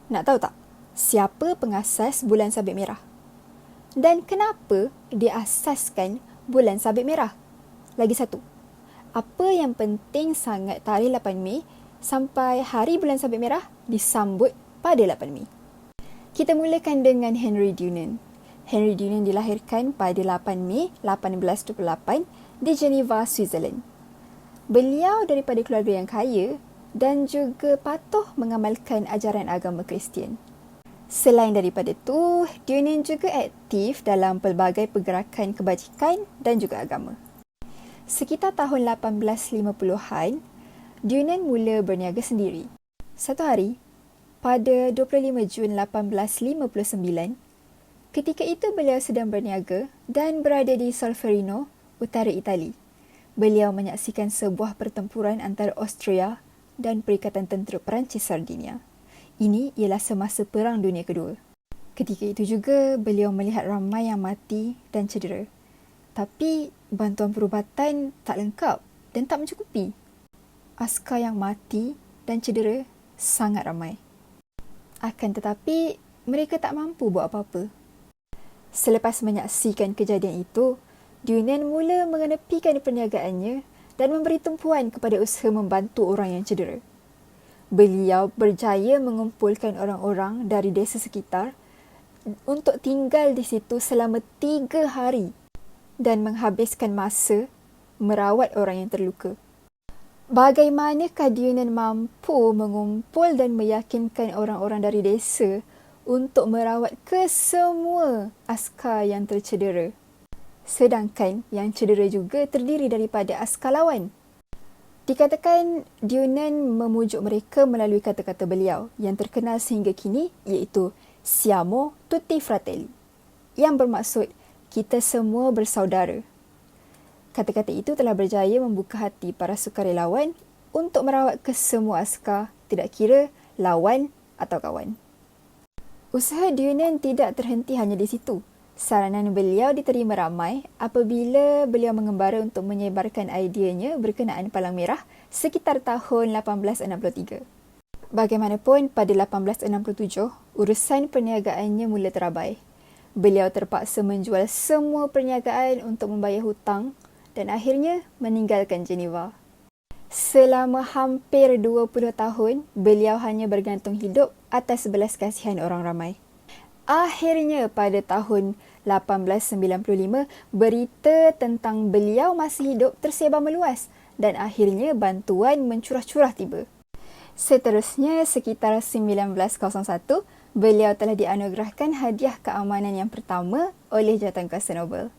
Nak tahu tak, siapa pengasas Bulan Sabit Merah? Dan kenapa diasaskan Bulan Sabit Merah? Lagi satu, apa yang penting sangat tarikh 8 Mei sampai Hari Bulan Sabit Merah disambut pada 8 Mei? Kita mulakan dengan Henry Dunant. Henry Dunant dilahirkan pada 8 Mei 1828 di Geneva, Switzerland. Beliau daripada keluarga yang kaya dan juga patuh mengamalkan ajaran agama Kristian. Selain daripada itu, Dunant juga aktif dalam pelbagai pergerakan kebajikan dan juga agama. Sekitar tahun 1850-an, Dunant mula berniaga sendiri. Satu hari, pada 25 Jun 1859, ketika itu beliau sedang berniaga dan berada di Solferino, utara Itali. Beliau menyaksikan sebuah pertempuran antara Austria dan Perikatan Tentera Perancis Sardinia. Ini ialah semasa Perang Dunia Kedua. Ketika itu juga, beliau melihat ramai yang mati dan cedera. Tapi, bantuan perubatan tak lengkap dan tak mencukupi. Askar yang mati dan cedera sangat ramai. Akan tetapi, mereka tak mampu buat apa-apa. Selepas menyaksikan kejadian itu, Dunant mula mengenepikan perniagaannya dan memberi tumpuan kepada usaha membantu orang yang cedera. Beliau berjaya mengumpulkan orang-orang dari desa sekitar untuk tinggal di situ selama 3 hari dan menghabiskan masa merawat orang yang terluka. Bagaimanakah Dunant mampu mengumpul dan meyakinkan orang-orang dari desa untuk merawat kesemua askar yang tercedera? Sedangkan yang cedera juga terdiri daripada askar lawan. Dikatakan Dunant memujuk mereka melalui kata-kata beliau yang terkenal sehingga kini, iaitu Siamo Tutti Fratelli, yang bermaksud kita semua bersaudara. Kata-kata itu telah berjaya membuka hati para sukarelawan untuk merawat kesemua askar, tidak kira lawan atau kawan. Usaha Dunant tidak terhenti hanya di situ. Saranan beliau diterima ramai apabila beliau mengembara untuk menyebarkan ideanya berkenaan Palang Merah sekitar tahun 1863. Bagaimanapun, pada 1867, urusan perniagaannya mula terabai. Beliau terpaksa menjual semua perniagaan untuk membayar hutang dan akhirnya meninggalkan Geneva. Selama hampir 20 tahun, beliau hanya bergantung hidup atas belas kasihan orang ramai. Akhirnya pada tahun 1895, berita tentang beliau masih hidup tersebar meluas dan akhirnya bantuan mencurah-curah tiba. Seterusnya, sekitar 1901, beliau telah dianugerahkan hadiah keamanan yang pertama oleh Jawatankuasa Nobel.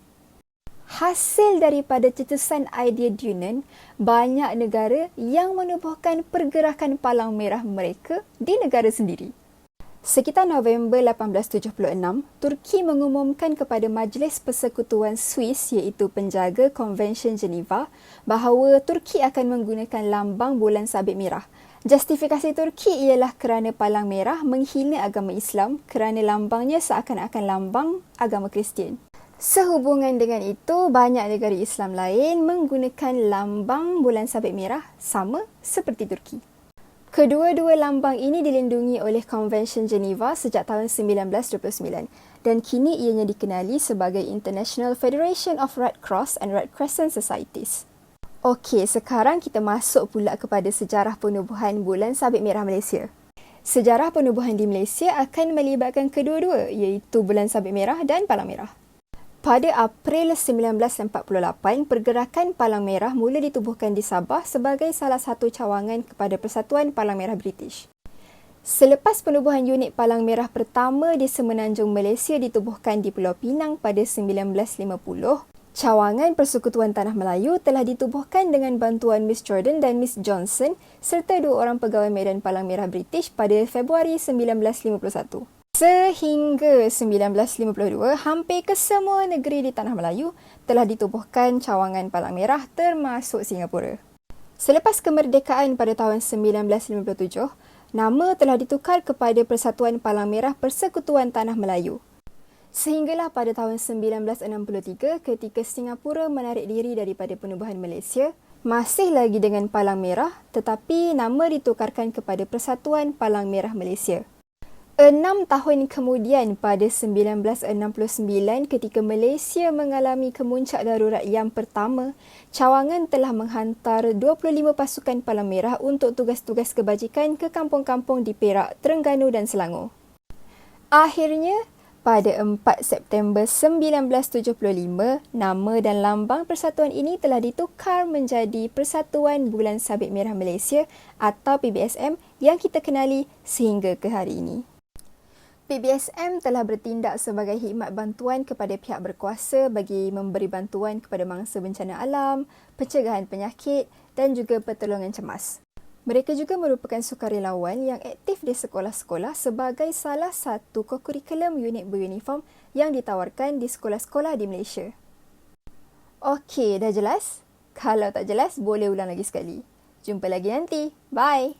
Hasil daripada cetusan idea Dunant, banyak negara yang menubuhkan pergerakan Palang Merah mereka di negara sendiri. Sekitar November 1876, Turki mengumumkan kepada Majlis Persekutuan Swiss iaitu penjaga Konvensyen Geneva bahawa Turki akan menggunakan lambang bulan sabit merah. Justifikasi Turki ialah kerana Palang Merah menghina agama Islam kerana lambangnya seakan-akan lambang agama Kristian. Sehubungan dengan itu, banyak negara Islam lain menggunakan lambang bulan sabit merah sama seperti Turki. Kedua-dua lambang ini dilindungi oleh Konvensyen Geneva sejak tahun 1929 dan kini ianya dikenali sebagai International Federation of Red Cross and Red Crescent Societies. Okey, sekarang kita masuk pula kepada sejarah penubuhan Bulan Sabit Merah Malaysia. Sejarah penubuhan di Malaysia akan melibatkan kedua-dua iaitu Bulan Sabit Merah dan Palang Merah. Pada April 1948, pergerakan Palang Merah mula ditubuhkan di Sabah sebagai salah satu cawangan kepada Persatuan Palang Merah British. Selepas penubuhan unit Palang Merah pertama di Semenanjung Malaysia ditubuhkan di Pulau Pinang pada 1950, cawangan Persekutuan Tanah Melayu telah ditubuhkan dengan bantuan Miss Jordan dan Miss Johnson serta 2 orang pegawai medan Palang Merah British pada Februari 1951. Sehingga 1952, hampir kesemua negeri di Tanah Melayu telah ditubuhkan cawangan Palang Merah termasuk Singapura. Selepas kemerdekaan pada tahun 1957, nama telah ditukar kepada Persatuan Palang Merah Persekutuan Tanah Melayu. Sehinggalah pada tahun 1963 ketika Singapura menarik diri daripada penubuhan Malaysia, masih lagi dengan Palang Merah tetapi nama ditukarkan kepada Persatuan Palang Merah Malaysia. 6 tahun kemudian pada 1969 ketika Malaysia mengalami kemuncak darurat yang pertama, cawangan telah menghantar 25 pasukan Palang Merah untuk tugas-tugas kebajikan ke kampung-kampung di Perak, Terengganu dan Selangor. Akhirnya, pada 4 September 1975, nama dan lambang persatuan ini telah ditukar menjadi Persatuan Bulan Sabit Merah Malaysia atau PBSM yang kita kenali sehingga ke hari ini. PBSM telah bertindak sebagai khidmat bantuan kepada pihak berkuasa bagi memberi bantuan kepada mangsa bencana alam, pencegahan penyakit dan juga pertolongan cemas. Mereka juga merupakan sukarelawan yang aktif di sekolah-sekolah sebagai salah satu kokurikulum unit beruniform yang ditawarkan di sekolah-sekolah di Malaysia. Okey, dah jelas? Kalau tak jelas, boleh ulang lagi sekali. Jumpa lagi nanti. Bye!